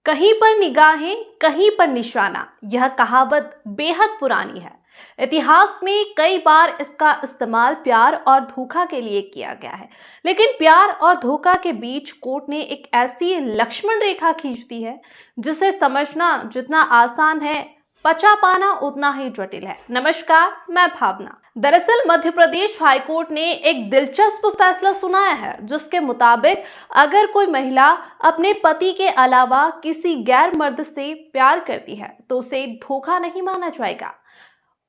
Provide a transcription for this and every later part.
कहीं पर निगाहें, कहीं पर निशाना, यह कहावत बेहद पुरानी है। इतिहास में कई बार इसका इस्तेमाल प्यार और धोखा के लिए किया गया है। लेकिन प्यार और धोखा के बीच कोर्ट ने एक ऐसी लक्ष्मण रेखा खींच दी है जिसे समझना जितना आसान है, पचा पाना उतना ही जटिल है। नमस्कार, मैं भावना। दरअसल मध्य प्रदेश हाईकोर्ट ने एक दिलचस्प फैसला सुनाया है जिसके मुताबिक अगर कोई महिला अपने पति के अलावा किसी गैर मर्द से प्यार करती है तो उसे धोखा नहीं माना जाएगा,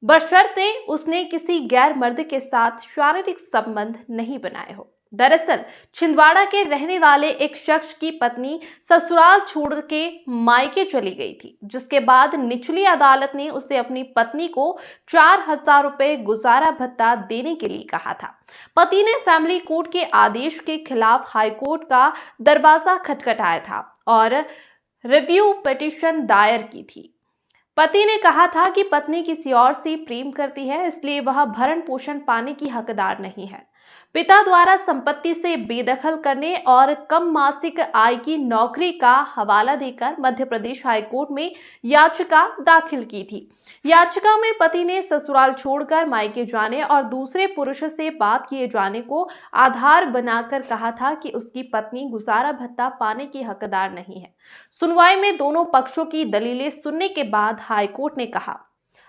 बशर्ते उसने किसी गैर मर्द के साथ शारीरिक संबंध नहीं बनाए हो। दरअसल छिंदवाड़ा के रहने वाले एक शख्स की पत्नी ससुराल छोड़ के मायके चली गई थी, जिसके बाद निचली अदालत ने उसे अपनी पत्नी को 4,000 रुपए गुजारा भत्ता देने के लिए कहा था। पति ने फैमिली कोर्ट के आदेश के खिलाफ हाईकोर्ट का दरवाजा खटखटाया था और रिव्यू पिटीशन दायर की थी। पति ने कहा था कि पत्नी किसी और से प्रेम करती है, इसलिए वह भरण पोषण पाने की हकदार नहीं है। पिता द्वारा संपत्ति से बेदखल करने और कम मासिक आय की नौकरी का हवाला देकर मध्य प्रदेश हाईकोर्ट में याचिका दाखिल की थी। याचिका में पति ने ससुराल छोड़कर मायके जाने और दूसरे पुरुष से बात किए जाने को आधार बनाकर कहा था कि उसकी पत्नी गुजारा भत्ता पाने की हकदार नहीं है। सुनवाई में दोनों पक्षों की दलीलें सुनने के बाद हाईकोर्ट ने कहा,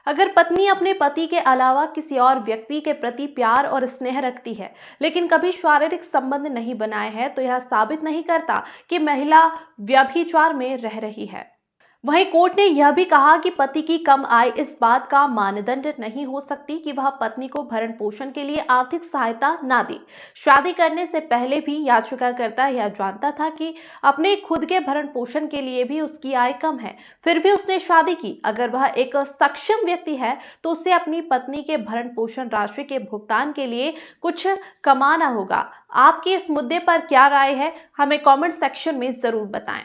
अगर पत्नी अपने पति के अलावा किसी और व्यक्ति के प्रति प्यार और स्नेह रखती है लेकिन कभी शारीरिक संबंध नहीं बनाए है तो यह साबित नहीं करता कि महिला व्यभिचार में रह रही है। वहीं कोर्ट ने यह भी कहा कि पति की कम आय इस बात का मानदंड नहीं हो सकती कि वह पत्नी को भरण पोषण के लिए आर्थिक सहायता ना दे। शादी करने से पहले भी याचिकाकर्ता यह जानता था कि अपने खुद के भरण पोषण के लिए भी उसकी आय कम है, फिर भी उसने शादी की। अगर वह एक सक्षम व्यक्ति है तो उसे अपनी पत्नी के भरण पोषण राशि के भुगतान के लिए कुछ कमाना होगा। आपकी इस मुद्दे पर क्या राय है, हमें कमेंट सेक्शन में जरूर बताएं।